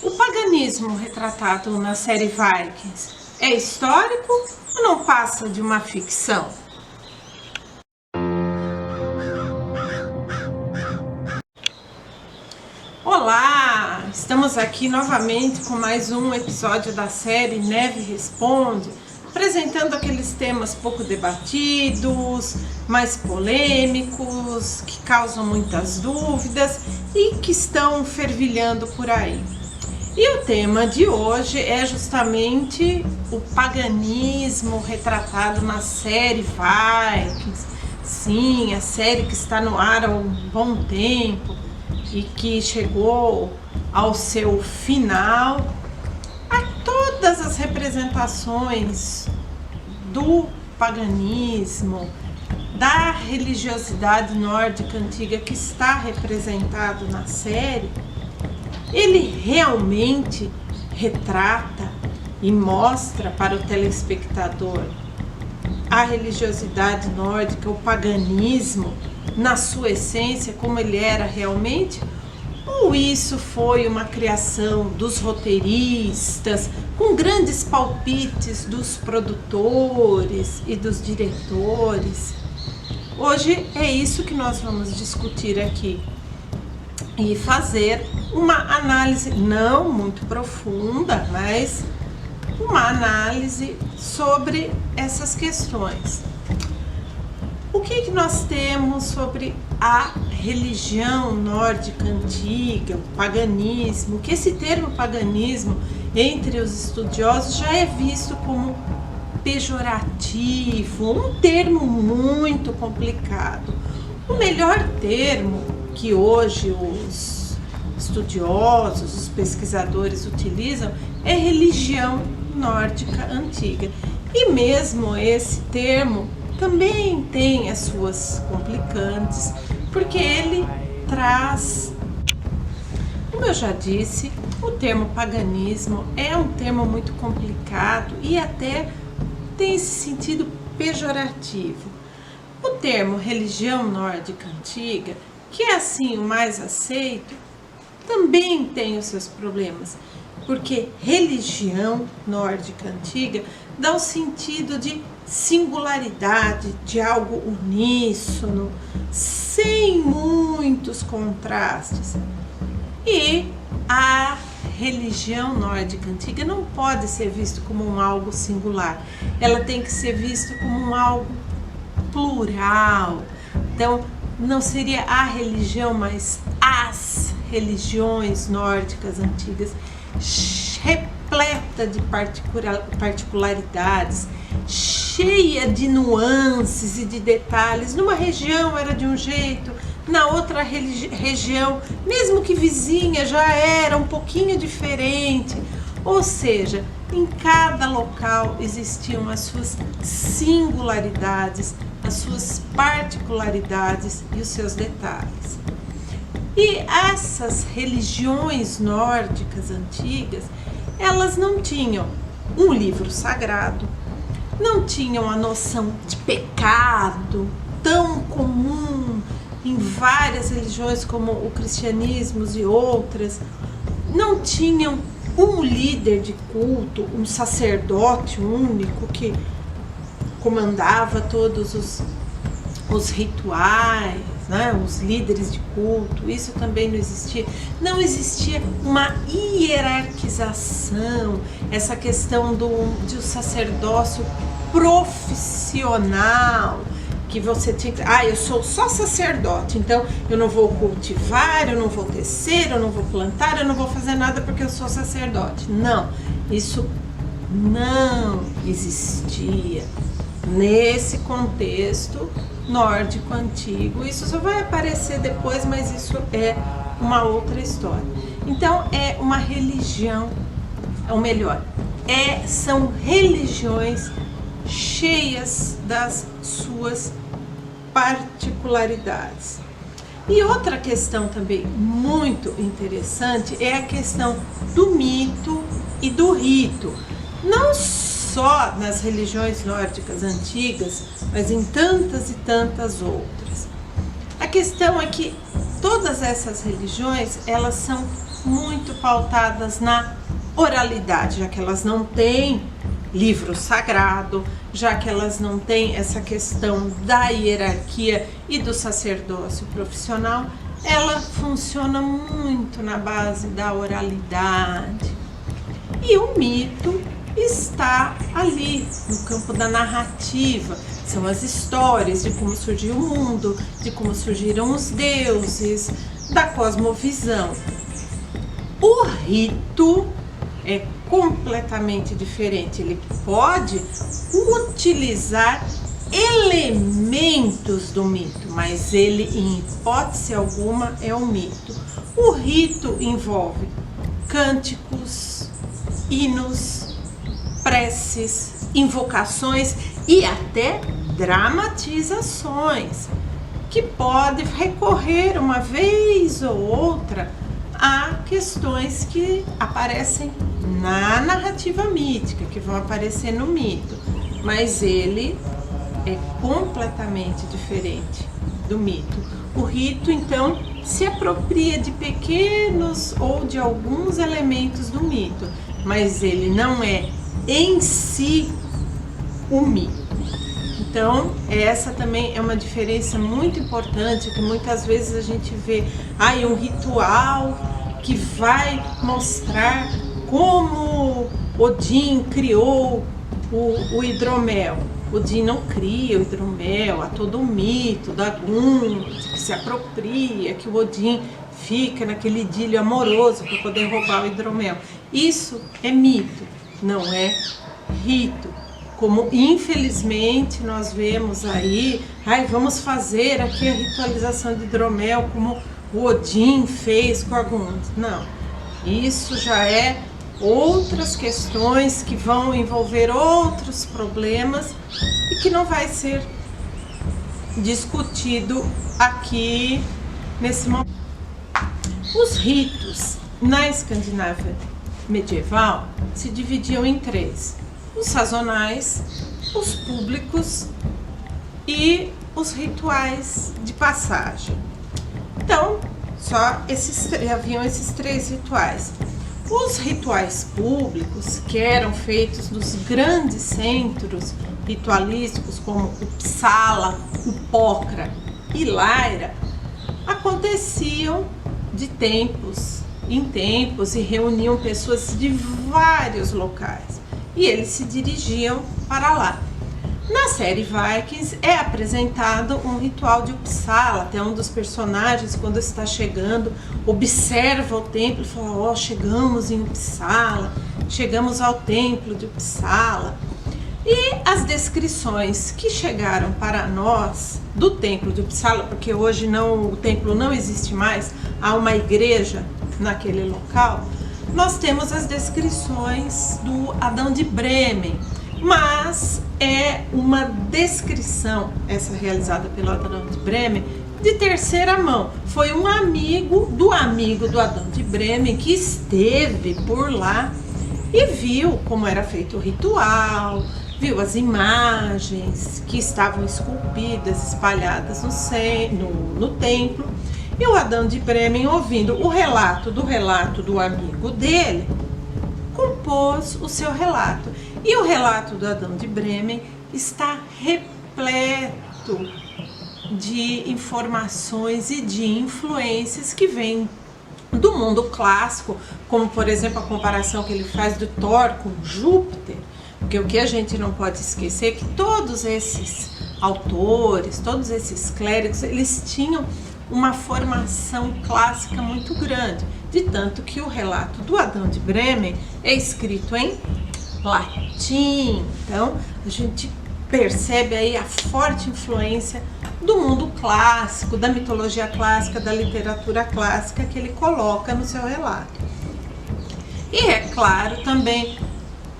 O paganismo retratado na série Vikings é histórico ou não passa de uma ficção? Olá! Estamos aqui novamente com mais um episódio da série Neve Responde, apresentando aqueles temas pouco debatidos, mais polêmicos, que causam muitas dúvidas e que estão fervilhando por aí. E o tema de hoje é justamente o paganismo retratado na série Vikings. Sim, a série que está no ar há um bom tempo e que chegou ao seu final. A todas as representações do paganismo, da religiosidade nórdica antiga que está representado na série, ele realmente retrata e mostra para o telespectador a religiosidade nórdica, o paganismo, na sua essência, como ele era realmente? Ou isso foi uma criação dos roteiristas, com grandes palpites dos produtores e dos diretores? Hoje é isso que nós vamos discutir aqui e fazer uma análise não muito profunda, mas uma análise sobre essas questões. O que nós temos sobre a religião nórdica antiga, o paganismo? Que esse termo paganismo, entre os estudiosos, já é visto como pejorativo, um termo muito complicado. O melhor termo que hoje os estudiosos, os pesquisadores utilizam é religião nórdica antiga. E mesmo esse termo também tem as suas complicantes, porque ele traz, como eu já disse, o termo paganismo é um termo muito complicado e até tem esse sentido pejorativo. O termo religião nórdica antiga, que é assim o mais aceito, também tem os seus problemas, porque religião nórdica antiga dá o sentido de singularidade, de algo uníssono, sem muitos contrastes. E a religião nórdica antiga não pode ser vista como um algo singular, ela tem que ser vista como um algo plural. Então, não seria a religião, mas as religiões nórdicas antigas, repleta de particularidades, cheia de nuances e de detalhes. Numa região era de um jeito, na outra região, mesmo que vizinha, já era um pouquinho diferente. Ou seja, em cada local existiam as suas singularidades, as suas particularidades e os seus detalhes. E essas religiões nórdicas antigas, elas não tinham um livro sagrado, não tinham a noção de pecado tão comum em várias religiões como o cristianismo e outras, não tinham um líder de culto, um sacerdote único que comandava todos os rituais, né? Os líderes de culto, isso também não existia. Não existia uma hierarquização, essa questão de um sacerdócio profissional, que você tinha que, eu sou só sacerdote, então eu não vou cultivar, eu não vou tecer, eu não vou plantar, eu não vou fazer nada porque eu sou sacerdote. Não, isso não existia nesse contexto nórdico antigo. Isso só vai aparecer depois, mas isso é uma outra história. Então é uma religião, ou melhor, são religiões cheias das suas particularidades. E outra questão também muito interessante é a questão do mito e do rito. Não só nas religiões nórdicas antigas, mas em tantas e tantas outras. A questão é que todas essas religiões, elas são muito pautadas na oralidade, já que elas não têm livro sagrado, já que elas não têm essa questão da hierarquia e do sacerdócio profissional, ela funciona muito na base da oralidade. E o mito está ali, no campo da narrativa. São as histórias de como surgiu o mundo, de como surgiram os deuses, da cosmovisão. O rito é completamente diferente. Ele pode utilizar elementos do mito, mas ele, em hipótese alguma, é um mito. O rito envolve cânticos, hinos, preces, invocações e até dramatizações, que pode recorrer uma vez ou outra a questões que aparecem na narrativa mítica, que vão aparecer no mito, mas ele é completamente diferente do mito. O rito, então, se apropria de pequenos ou de alguns elementos do mito, mas ele não é em si o mito. Então, essa também é uma diferença muito importante, que muitas vezes a gente vê um ritual que vai mostrar como Odin criou o hidromel. Odin não cria o hidromel, há todo um mito da Gun, que se apropria, que o Odin fica naquele idílio amoroso para poder roubar o hidromel. Isso é mito, não é rito. Como infelizmente nós vemos aí, vamos fazer aqui a ritualização de hidromel como o Odin fez com a Gun. Não, isso já é outras questões que vão envolver outros problemas e que não vai ser discutido aqui nesse momento. Os ritos na Escandinávia medieval se dividiam em três: os sazonais, os públicos e os rituais de passagem. Então, haviam esses três rituais. Os rituais públicos, que eram feitos nos grandes centros ritualísticos, como Uppsala, Upokra e Laira, aconteciam de tempos em tempos e reuniam pessoas de vários locais. E eles se dirigiam para lá. Na série Vikings é apresentado um ritual de Uppsala. Até um dos personagens, quando está chegando, observa o templo e fala: chegamos em Uppsala, chegamos ao templo de Uppsala. E as descrições que chegaram para nós do templo de Uppsala, porque hoje o templo não existe mais, há uma igreja naquele local, nós temos as descrições do Adão de Bremen, mas é uma descrição, essa realizada pelo Adão de Bremen, de terceira mão. Foi um amigo do Adão de Bremen que esteve por lá e viu como era feito o ritual, viu as imagens que estavam esculpidas, espalhadas no templo. E o Adão de Bremen, ouvindo o relato do amigo dele, compôs o seu relato. E o relato do Adão de Bremen está repleto de informações e de influências que vêm do mundo clássico, como por exemplo a comparação que ele faz do Thor com Júpiter, porque o que a gente não pode esquecer é que todos esses autores, todos esses clérigos, eles tinham uma formação clássica muito grande, de tanto que o relato do Adão de Bremen é escrito em latim. Então a gente percebe aí a forte influência do mundo clássico, da mitologia clássica, da literatura clássica que ele coloca no seu relato. E é claro também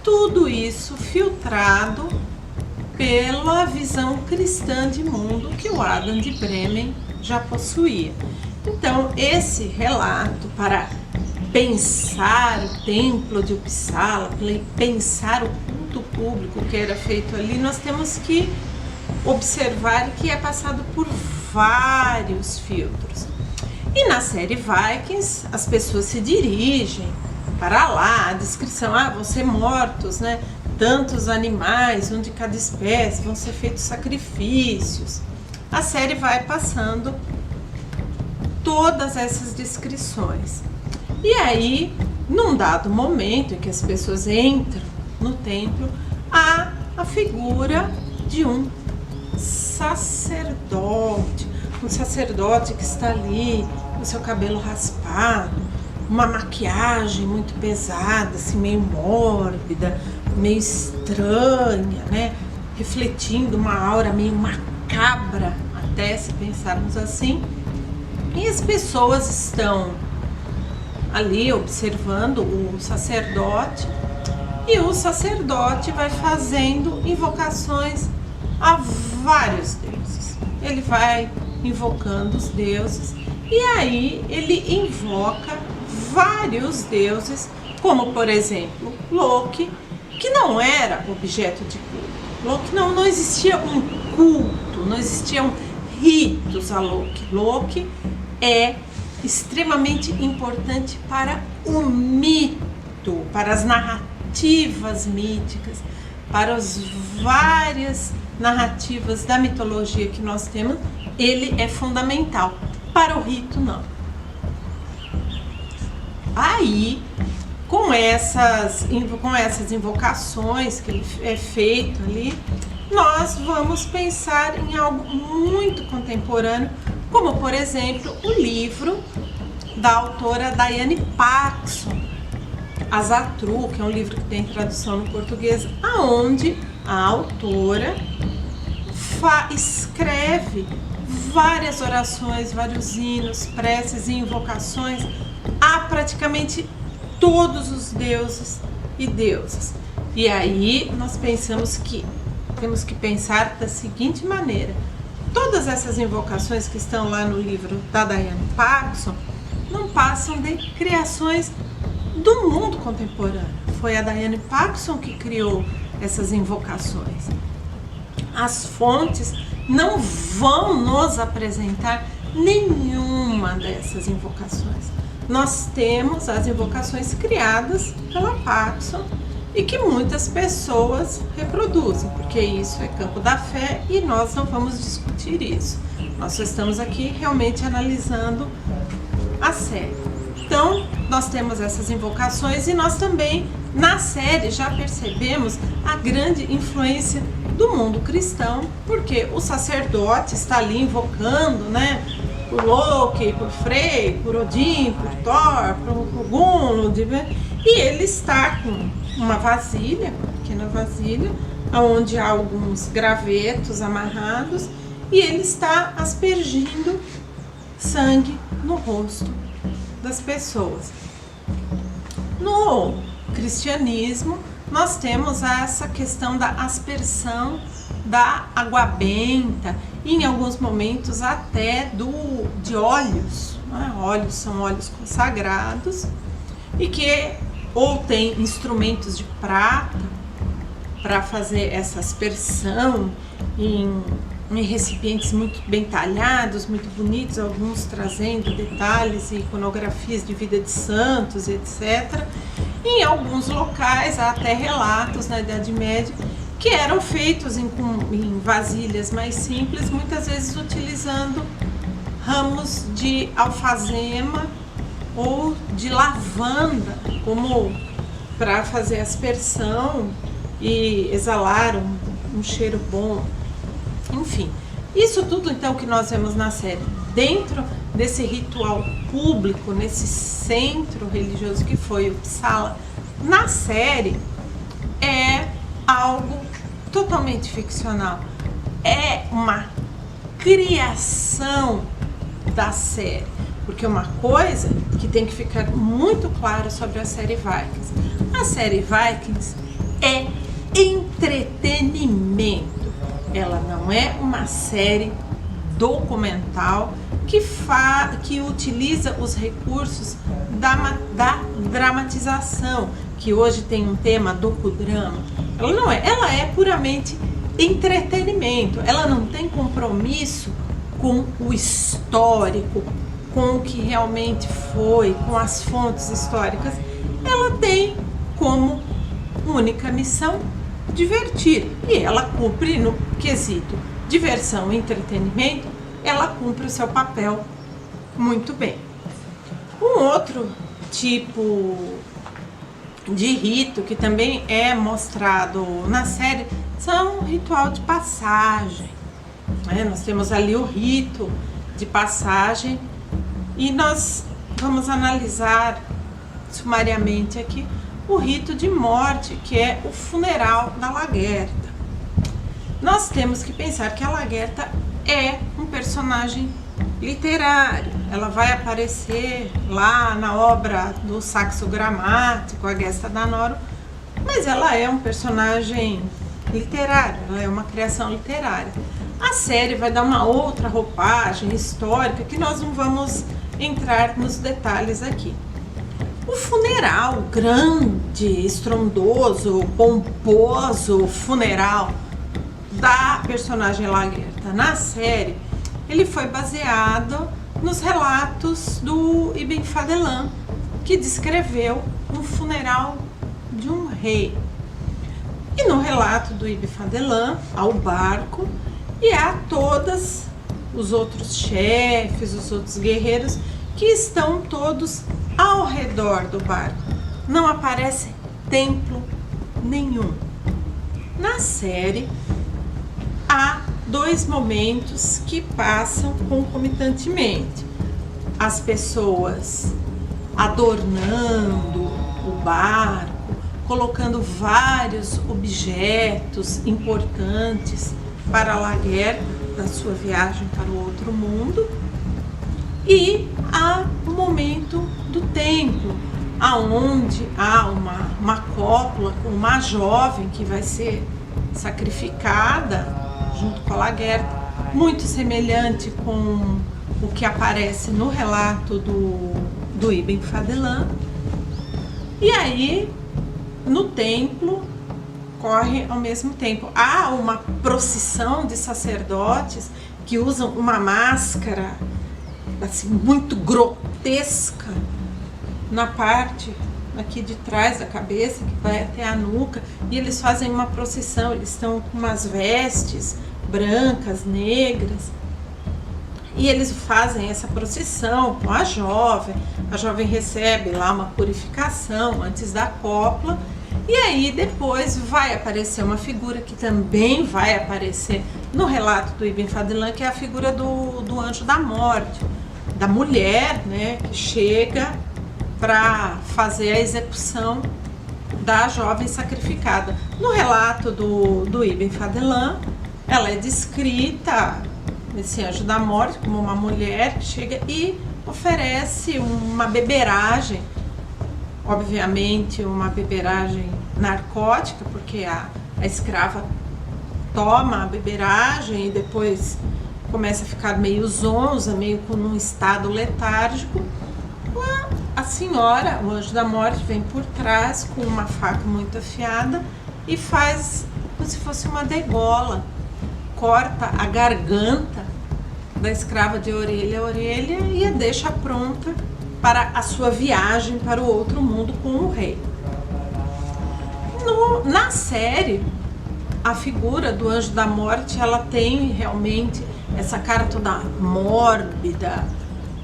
tudo isso filtrado pela visão cristã de mundo que o Adão de Bremen já possuía. Então, esse relato, para pensar o templo de Uppsala, pensar o culto público que era feito ali, nós temos que observar que é passado por vários filtros. E na série Vikings, as pessoas se dirigem para lá, a descrição, vão ser mortos, né? Tantos animais, um de cada espécie, vão ser feitos sacrifícios. A série vai passando todas essas descrições. E aí, num dado momento em que as pessoas entram no templo, há a figura de um sacerdote que está ali com seu cabelo raspado, uma maquiagem muito pesada, assim, meio mórbida, meio estranha, né? Refletindo uma aura meio macabra, até se pensarmos assim. E as pessoas estão ali observando o sacerdote, e o sacerdote vai fazendo invocações a vários deuses. Ele vai invocando os deuses, e aí ele invoca vários deuses, como por exemplo Loki, que não era objeto de culto. Loki não existia um culto, não existiam ritos a Loki. Loki é extremamente importante para o mito, para as narrativas míticas, para as várias narrativas da mitologia que nós temos. Ele é fundamental. Para o rito, não. Aí, com essas invocações que ele é feito ali, nós vamos pensar em algo muito contemporâneo, como por exemplo o livro da autora Diane Paxson, Asatru, que é um livro que tem tradução no português, aonde a autora escreve várias orações, vários hinos, preces e invocações a praticamente todos os deuses e deusas. E aí nós pensamos que temos que pensar da seguinte maneira: todas essas invocações que estão lá no livro da Diane Paxson não passam de criações do mundo contemporâneo. Foi a Diane Paxson que criou essas invocações. As fontes não vão nos apresentar nenhuma dessas invocações. Nós temos as invocações criadas pela Paxson e que muitas pessoas reproduzem, porque isso é campo da fé e nós não vamos discutir isso. Nós só estamos aqui realmente analisando a série. Então, nós temos essas invocações e nós também, na série, já percebemos a grande influência do mundo cristão, porque o sacerdote está ali invocando, né, por Loki, por Frey, por Odin, por Thor, por Gunlund, e ele está com uma vasilha, uma pequena vasilha, onde há alguns gravetos amarrados, e ele está aspergindo sangue no rosto das pessoas. No cristianismo, nós temos essa questão da aspersão da água benta, e em alguns momentos até de óleos. Né? Óleos são óleos consagrados, e que ou tem instrumentos de prata para fazer essa aspersão em recipientes muito bem talhados, muito bonitos, alguns trazendo detalhes e iconografias de vida de santos, etc. Em alguns locais há até relatos na Idade Média que eram feitos em vasilhas mais simples, muitas vezes utilizando ramos de alfazema ou de lavanda como para fazer aspersão e exalar um cheiro bom. Enfim, isso tudo então que nós vemos na série, dentro desse ritual público, nesse centro religioso que foi o Uppsala, na série é algo totalmente ficcional, é uma criação da série, porque uma coisa que tem que ficar muito claro sobre a série Vikings: a série Vikings é entretenimento. Ela não é uma série documental que utiliza os recursos da dramatização, que hoje tem um tema docudrama. Ela não é, ela é puramente entretenimento. Ela não tem compromisso com o histórico, com o que realmente foi, com as fontes históricas, ela tem como única missão divertir. E ela cumpre no quesito diversão e entretenimento, ela cumpre o seu papel muito bem. Um outro tipo de rito que também é mostrado na série são o ritual de passagem. Nós temos ali o rito de passagem e nós vamos analisar sumariamente aqui o rito de morte, que é o funeral da Lagertha. Nós temos que pensar que a Lagertha é um personagem literário. Ela vai aparecer lá na obra do Saxo Gramático, a Gesta Danorum, mas ela é um personagem literário, ela é uma criação literária. A série vai dar uma outra roupagem histórica que nós não vamos entrar nos detalhes aqui. O funeral, o grande, estrondoso, pomposo funeral da personagem Lagertha na série, ele foi baseado nos relatos do Ibn Fadlan, que descreveu um funeral de um rei. E no relato do Ibn Fadlan, há o barco e há todos os outros chefes, os outros guerreiros que estão todos ao redor do barco. Não aparece templo nenhum. Na série, há dois momentos que passam concomitantemente. As pessoas adornando o barco, colocando vários objetos importantes para Lagertha, da sua viagem para o outro mundo. E há o momento do templo, aonde há uma cópula com uma jovem que vai ser sacrificada junto com a Lagertha, muito semelhante com o que aparece no relato do Ibn Fadlan. E aí, no templo, corre ao mesmo tempo. Há uma procissão de sacerdotes que usam uma máscara assim, muito grotesca na parte aqui de trás da cabeça, que vai até a nuca, e eles fazem uma procissão. Eles estão com umas vestes brancas, negras, e eles fazem essa procissão com a jovem recebe lá uma purificação antes da cópula, e aí depois vai aparecer uma figura que também vai aparecer no relato do Ibn Fadlan, que é a figura do anjo da morte, da mulher, né, que chega para fazer a execução da jovem sacrificada. No relato do Ibn Fadlan, ela é descrita, esse anjo da morte, como uma mulher que chega e oferece uma beberagem, obviamente uma beberagem narcótica, porque a escrava toma a beberagem e depois começa a ficar meio zonza, meio com um estado letárgico. A senhora, o anjo da morte, vem por trás com uma faca muito afiada e faz como se fosse uma degola, corta a garganta da escrava de orelha a orelha e a deixa pronta para a sua viagem para o outro mundo com o rei. Na série, a figura do anjo da morte, ela tem realmente essa cara toda mórbida,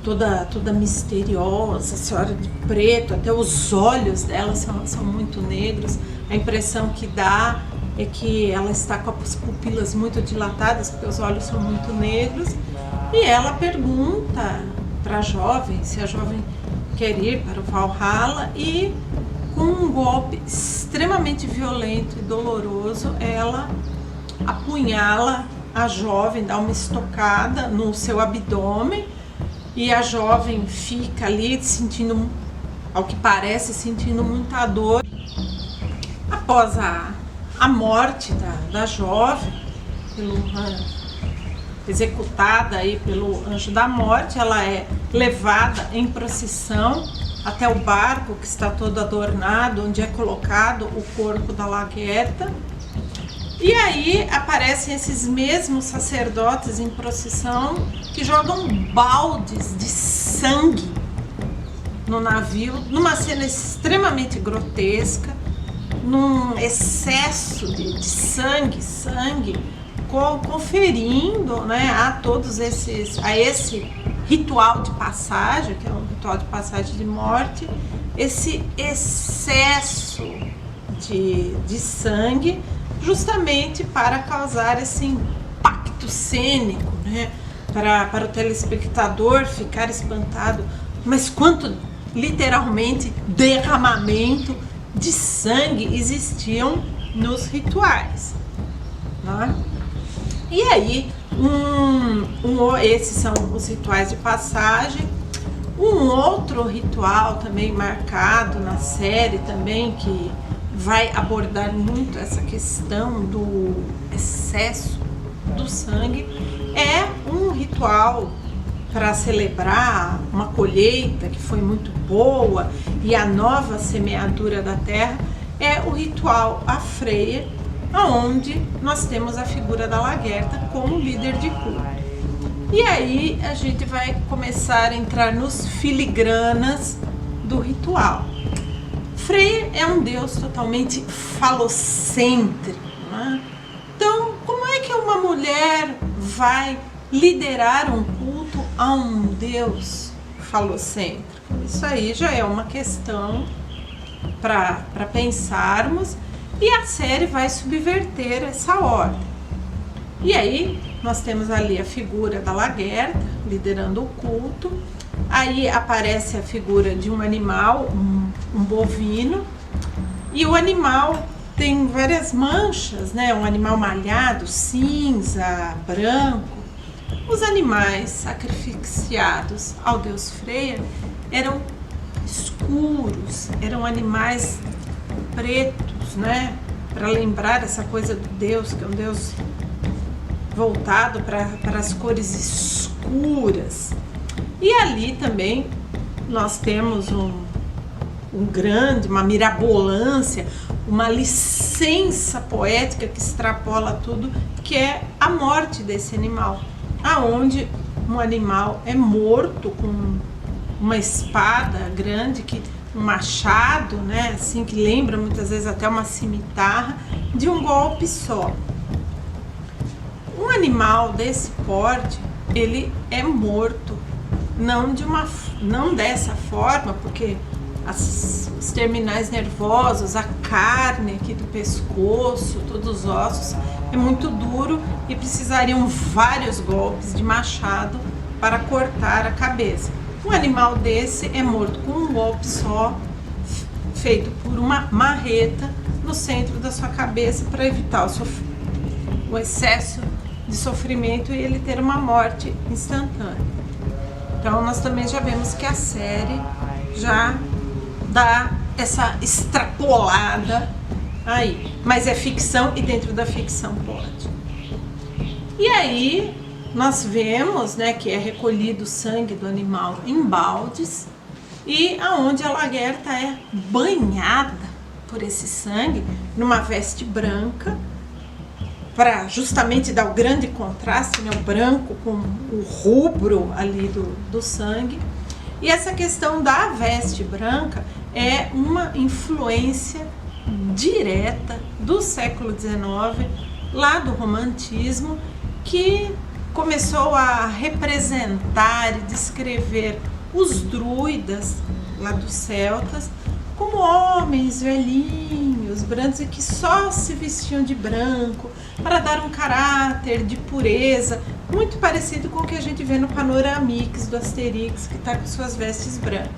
toda misteriosa, a senhora de preto, até os olhos dela são muito negros. A impressão que dá é que ela está com as pupilas muito dilatadas, porque os olhos são muito negros, e ela pergunta para a jovem se a jovem quer ir para o Valhalla, e com um golpe extremamente violento e doloroso, ela apunhala a jovem, dá uma estocada no seu abdômen, e a jovem fica ali sentindo, ao que parece, sentindo muita dor. Após a morte da jovem, executada aí pelo anjo da morte, ela é levada em procissão até o barco, que está todo adornado, onde é colocado o corpo da Lagertha. E aí aparecem esses mesmos sacerdotes em procissão que jogam baldes de sangue no navio, numa cena extremamente grotesca, num excesso de sangue, conferindo, né, a esse ritual de passagem, que é um ritual de passagem de morte, esse excesso de sangue, justamente para causar esse impacto cênico, né, para o telespectador ficar espantado. Mas quanto literalmente derramamento de sangue existiam nos rituais, né? E aí, esses são os rituais de passagem. Um outro ritual também marcado na série também, que vai abordar muito essa questão do excesso do sangue, é um ritual para celebrar uma colheita que foi muito boa e a nova semeadura da terra, é o ritual A Freia, onde nós temos a figura da Lagertha como líder de culto. E aí a gente vai começar a entrar nos filigranas do ritual. Freia é um deus totalmente falocêntrico, né? Então, como é que uma mulher vai liderar um culto a um deus falocêntrico? Isso aí já é uma questão para pensarmos, e a série vai subverter essa ordem. E aí nós temos ali a figura da Lagertha liderando o culto. Aí aparece a figura de um animal, um bovino, e o animal tem várias manchas, né? Um animal malhado, cinza, branco. Os animais sacrificiados ao deus Freia eram escuros, eram animais pretos, né? Para lembrar essa coisa do deus, que é um deus voltado para as cores escuras. E ali também nós temos uma mirabolância, uma licença poética que extrapola tudo, que é a morte desse animal, aonde um animal é morto com uma espada grande, um machado, né, assim, que lembra muitas vezes até uma cimitarra, de um golpe só. Um animal desse porte, ele é morto, não dessa forma, porque os terminais nervosos, a carne aqui do pescoço, todos os ossos, é muito duro e precisariam vários golpes de machado para cortar a cabeça. Um animal desse é morto com um golpe só, feito por uma marreta no centro da sua cabeça, para evitar o excesso de sofrimento e ele ter uma morte instantânea. Então nós também já vemos que a série já dá essa extrapolada aí, mas é ficção e dentro da ficção pode. E aí nós vemos, né, que é recolhido o sangue do animal em baldes, e aonde a Lagertha é banhada por esse sangue numa veste branca, para justamente dar o grande contraste, né, o branco com o rubro ali do sangue. E essa questão da veste branca é uma influência direta do século XIX, lá do romantismo, que começou a representar e descrever os druidas lá dos celtas como homens velhinhos, brancos, e que só se vestiam de branco para dar um caráter de pureza, muito parecido com o que a gente vê no Panoramix do Asterix, que está com suas vestes brancas.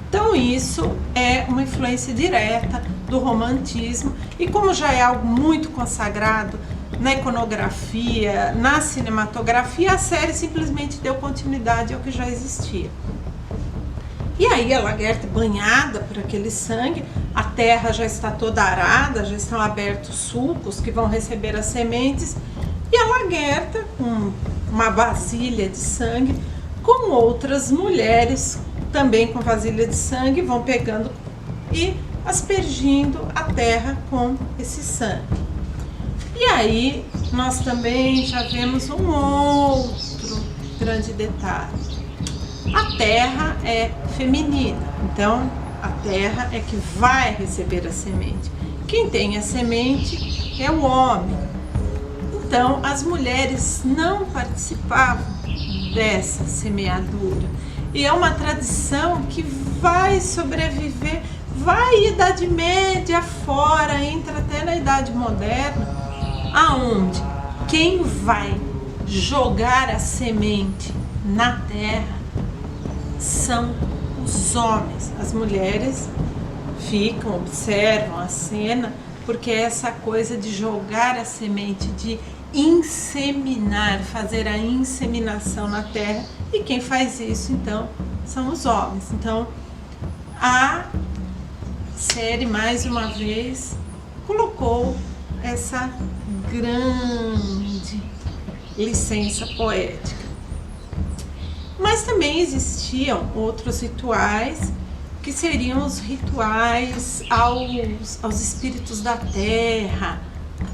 Então isso é uma influência direta do romantismo, e como já é algo muito consagrado na iconografia, na cinematografia, a série simplesmente deu continuidade ao que já existia. E aí a Lagertha, banhada por aquele sangue, a terra já está toda arada, já estão abertos sulcos que vão receber as sementes, e a Lagertha, com uma vasilha de sangue, com outras mulheres também com vasilha de sangue, vão pegando e aspergindo a terra com esse sangue. E aí nós também já vemos um outro grande detalhe. A terra é feminina, então a terra é que vai receber a semente. Quem tem a semente é o homem. Então as mulheres não participavam dessa semeadura. E é uma tradição que vai sobreviver, vai Idade Média fora, entra até na Idade Moderna, aonde quem vai jogar a semente na terra são os homens. As mulheres ficam, observam a cena, porque é essa coisa de jogar a semente, de inseminar, fazer a inseminação na terra, e quem faz isso então são os homens. Então a série mais uma vez colocou essa grande licença poética. Mas também existiam outros rituais, que seriam os rituais aos espíritos da terra,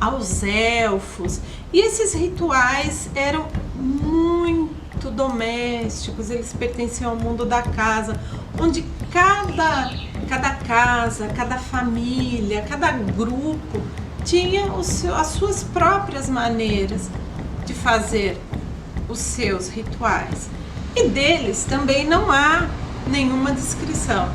aos elfos. E esses rituais eram muito domésticos, eles pertenciam ao mundo da casa, onde cada casa, cada família, cada grupo tinha as suas próprias maneiras de fazer os seus rituais. E deles também não há nenhuma descrição.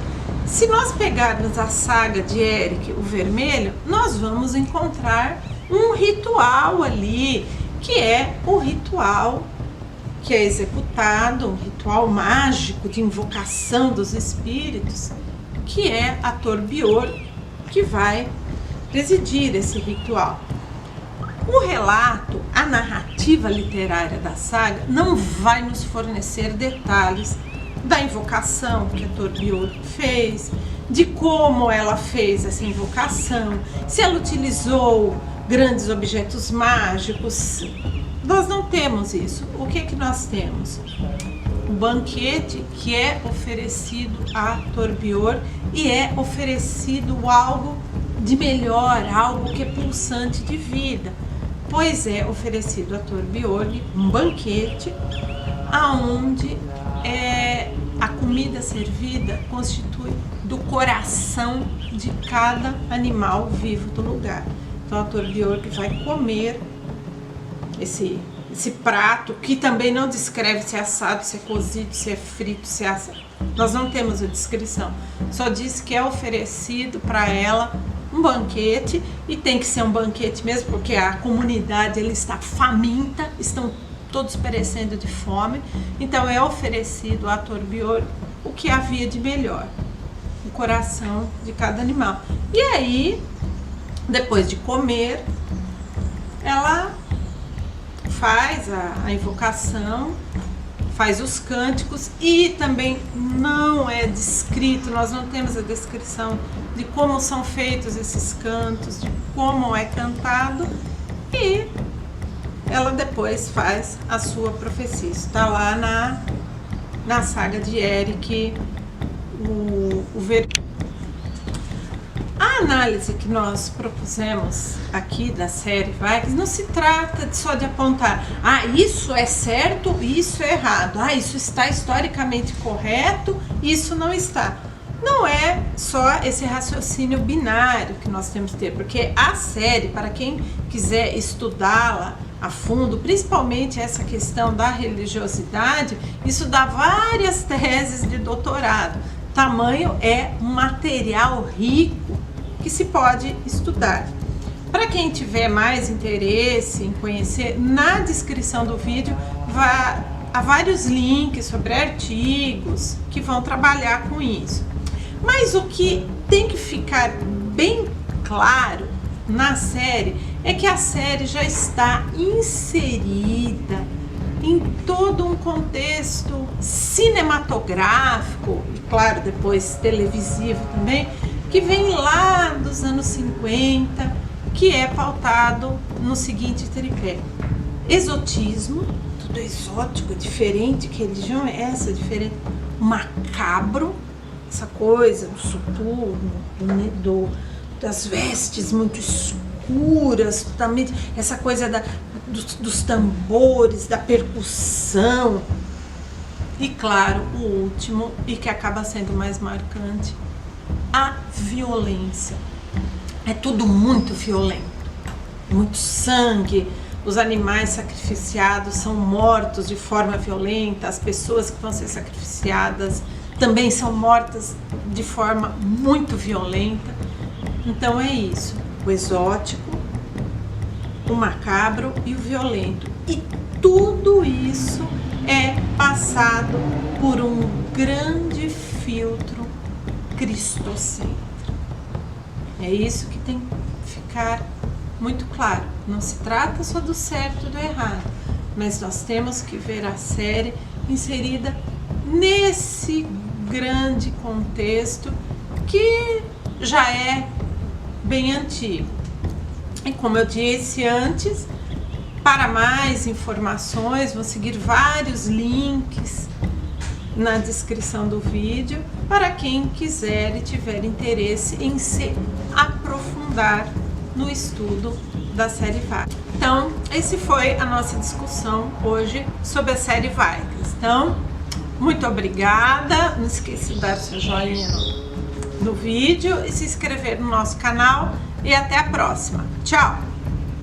Se nós pegarmos a saga de Eric o Vermelho, nós vamos encontrar um ritual ali, que é o ritual que é executado, um ritual mágico de invocação dos espíritos, que é a Torbior, que vai presidir esse ritual. O relato, a narrativa literária da saga não vai nos fornecer detalhes da invocação que a Torbior fez, de como ela fez essa invocação, se ela utilizou grandes objetos mágicos. Nós não temos isso. O que nós temos? Um banquete que é oferecido a Torbior, e é oferecido algo de melhor, algo que é pulsante de vida, pois é oferecido a Torbior um banquete aonde a comida servida constitui do coração de cada animal vivo do lugar. Então a Torbior que vai comer esse prato, que também não descreve se é assado, se é cozido, se é frito, se é assado. Nós não temos a descrição, só diz que é oferecido para ela um banquete, e tem que ser um banquete mesmo, porque a comunidade ela está faminta, estão todos perecendo de fome. Então é oferecido a Torbior o que havia de melhor, o coração de cada animal. E aí, depois de comer, ela faz a invocação, faz os cânticos, e também não é descrito, nós não temos a descrição de como são feitos esses cantos, de como é cantado, e ela depois faz a sua profecia. Isso está lá na saga de Eric o Vermelho. A análise que nós propusemos aqui da série Vikings não se trata só de apontar, isso é certo, isso é errado, isso está historicamente correto, isso não está. Não é só esse raciocínio binário que nós temos que ter, porque a série, para quem quiser estudá-la a fundo, principalmente essa questão da religiosidade, isso dá várias teses de doutorado. Tamanho é um material rico que se pode estudar. Para quem tiver mais interesse em conhecer, na descrição do vídeo há vários links sobre artigos que vão trabalhar com isso. Mas o que tem que ficar bem claro na série é que a série já está inserida em todo um contexto cinematográfico e, claro, depois televisivo também, que vem lá dos anos 50, que é pautado no seguinte tripé: exotismo, tudo exótico, diferente. Que religião é essa? Diferente. Macabro, essa coisa do soturno, das vestes muito escuras, totalmente, essa coisa dos tambores, da percussão, E claro, o último, e que acaba sendo mais marcante, a violência. É tudo muito violento, muito sangue, os animais sacrificiados são mortos de forma violenta, as pessoas que vão ser sacrificiadas também são mortas de forma muito violenta. Então é isso, o exótico, o macabro e o violento. E tudo isso é passado por um grande filtro cristocêntrico. É isso que tem que ficar muito claro. Não se trata só do certo e do errado, mas nós temos que ver a série inserida nesse grande contexto que já é bem antigo. E como eu disse antes, para mais informações, vou seguir vários links na descrição do vídeo para quem quiser e tiver interesse em se aprofundar no estudo da série Vikings. Então, esse foi a nossa discussão hoje sobre a série Vikings. Então, muito obrigada. Não esqueça de dar seu joinha no vídeo e se inscrever no nosso canal. E até a próxima. Tchau!